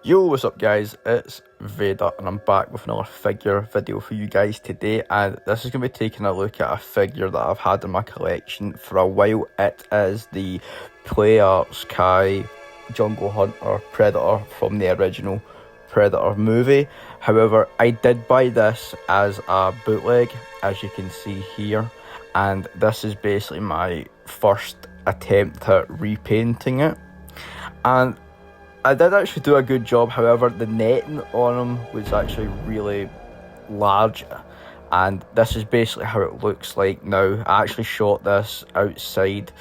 Yo, what's up guys, it's Vader and I'm back with another figure video for you guys today, and this is going to be taking a look at a figure that I've had in my collection for a while. It is the Play Arts Kai Jungle Hunter Predator from the original Predator movie. However, I did buy this as a bootleg, as you can see here, and this is basically my first attempt at repainting it. And I did actually do a good job. However, the netting on him was actually really large, and this is basically how it looks like now. I actually shot this outside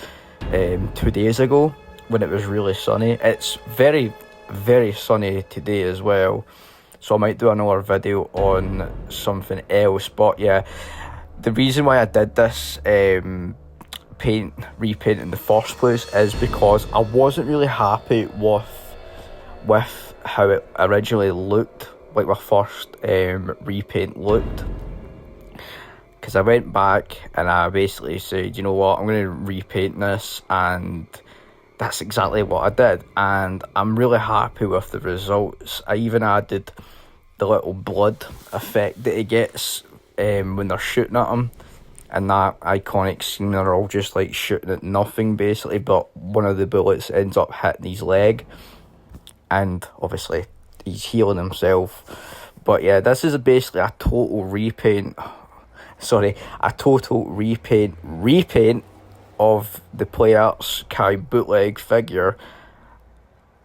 2 days ago when it was really sunny. It's very, very sunny today as well, so I might do another video on something else. But yeah, the reason why I did this repaint in the first place is because I wasn't really happy with how it originally looked, like my first repaint looked, because I went back and I basically said, you know what, I'm going to repaint this, and that's exactly what I did, and I'm really happy with the results. I even added the little blood effect that it gets when they're shooting at him, and that iconic scene, they're all just like shooting at nothing basically, but one of the bullets ends up hitting his leg, and obviously he's healing himself. But yeah, this is basically a total repaint of the Play Arts Kai bootleg figure.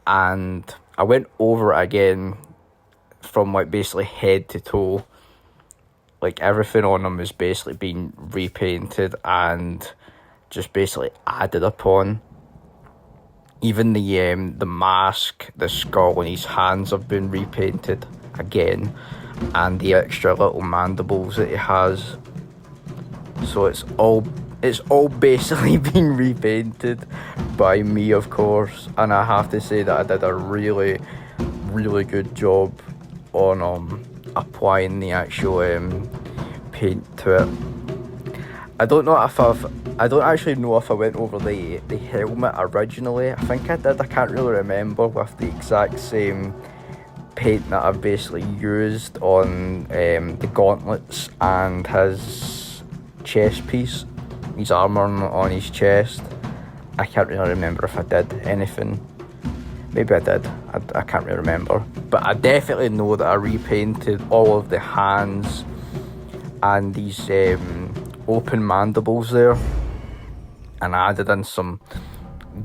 And I went over it again from like basically head to toe. Like everything on him is basically being repainted and just basically added upon. Even the mask, the skull and his hands have been repainted again, and the extra little mandibles that he has. So it's all basically been repainted by me, of course, and I have to say that I did a really, really good job on applying the actual paint to it. I don't actually know if I went over the helmet originally. I think I did. I can't really remember, with the exact same paint that I've basically used on the gauntlets and his chest piece, his armour on his chest. I can't really remember if I did anything. Maybe I did. I can't really remember. But I definitely know that I repainted all of the hands and these open mandibles there, and I added in some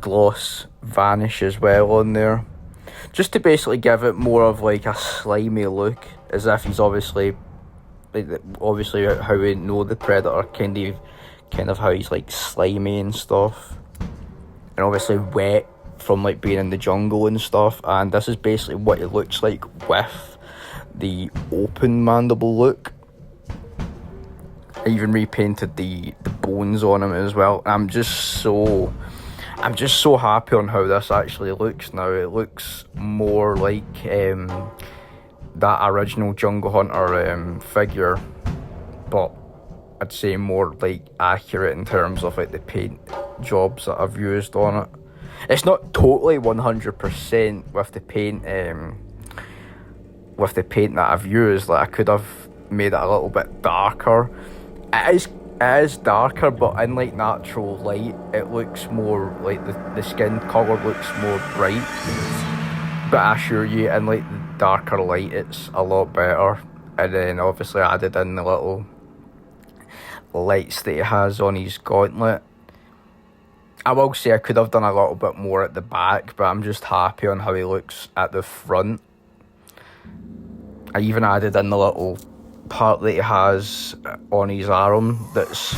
gloss vanish as well on there, just to basically give it more of like a slimy look, as if he's obviously how we know the Predator, kind of how he's like slimy and stuff, and obviously wet from like being in the jungle and stuff. And this is basically what it looks like with the open mandible look. I even repainted the bones on him as well. I'm just so happy on how this actually looks now. It looks more like that original Jungle Hunter figure, but I'd say more like accurate in terms of like the paint jobs that I've used on it. It's not totally 100% with the paint that I've used. Like, I could have made it a little bit darker. It is darker, but in like natural light, it looks more like the skin colour looks more bright. But I assure you, in like the darker light, it's a lot better. And then obviously I added in the little lights that he has on his gauntlet. I will say I could have done a little bit more at the back, but I'm just happy on how he looks at the front. I even added in the little part that he has on his arm that's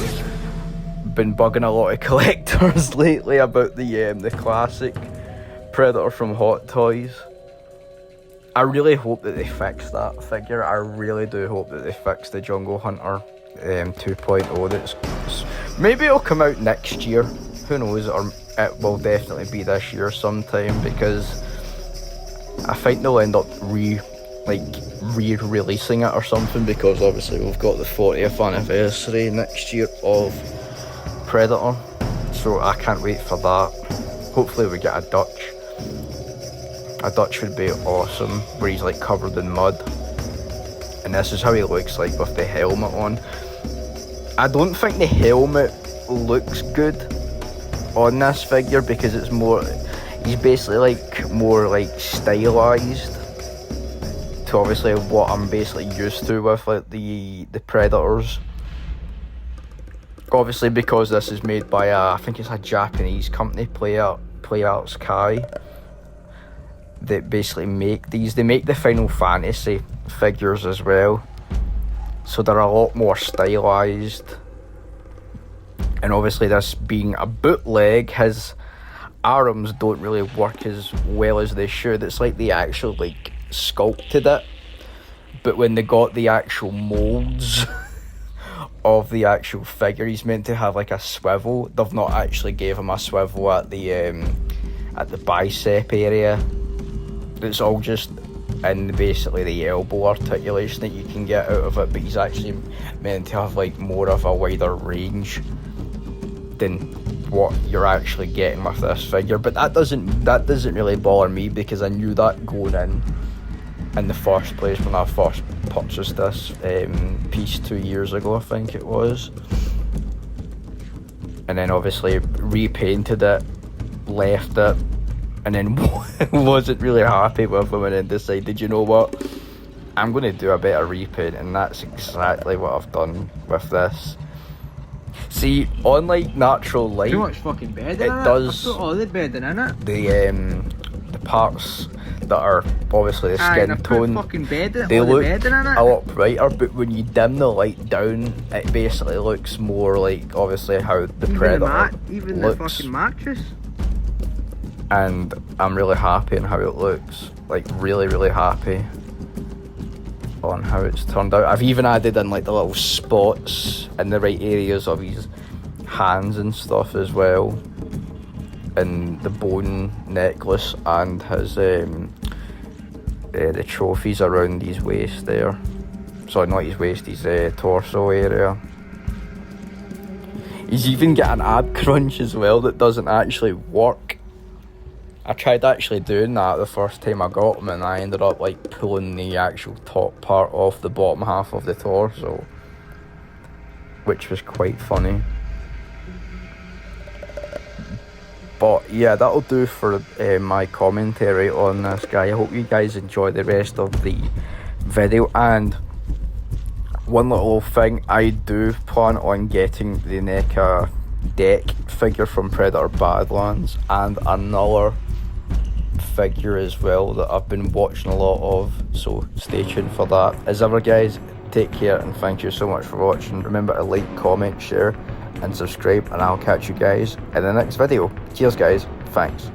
been bugging a lot of collectors lately about the classic Predator from Hot Toys. I really hope that they fix that figure. I really do hope that they fix the Jungle Hunter 2.0. That's maybe it'll come out next year, who knows, or it will definitely be this year sometime, because I think they'll end up re-releasing it or something, because obviously we've got the 40th anniversary next year of Predator, so I can't wait for that. Hopefully we get a Dutch A Dutch would be awesome, where he's like covered in mud. And this is how he looks like with the helmet on. I don't think the helmet looks good on this figure because it's more, he's basically like more like stylized to obviously what I'm basically used to with like the Predators. Obviously because this is made by I think it's a Japanese company, Playarts Kai, that basically make these. They make the Final Fantasy figures as well, so they're a lot more stylized. And obviously this being a bootleg, his arms don't really work as well as they should. It's like they actually like sculpted it, but when they got the actual molds of the actual figure, he's meant to have like a swivel. They've not actually gave him a swivel at the bicep area. It's all just in basically the elbow articulation that you can get out of it, but he's actually meant to have like more of a wider range than what you're actually getting with this figure. But that doesn't really bother me because I knew that going in the first place when I first purchased this piece 2 years ago, I think it was. And then obviously repainted it, left it, and then wasn't really happy with them, and then decided, you know what, I'm going to do a bit of repaint, and that's exactly what I've done with this. See, on like natural light, too much fucking bedding it in it. does. I put all the bedding in it. The parts that are obviously the skin tone, fucking bedding, they all look the bedding in it. a lot brighter, but when you dim the light down, it basically looks more like obviously how the Predator even looks. the fucking mattress. And I'm really happy on how it looks, like really happy on how it's turned out. I've even added in like the little spots in the right areas of his hands and stuff as well, and the bone necklace and his the trophies around his waist there. Sorry, not his waist, his torso area. He's even got an ab crunch as well that doesn't actually work. I tried actually doing that the first time I got him, and I ended up like pulling the actual top part off the bottom half of the torso, which was quite funny. But yeah, that'll do for my commentary on this guy. I hope you guys enjoy the rest of the video. And one little thing, I do plan on getting the NECA deck figure from Predator Badlands, and another figure as well that I've been watching a lot of, so stay tuned for that. As ever guys, take care and thank you so much for watching. Remember to like, comment, share and subscribe, and I'll catch you guys in the next video. Cheers guys, thanks.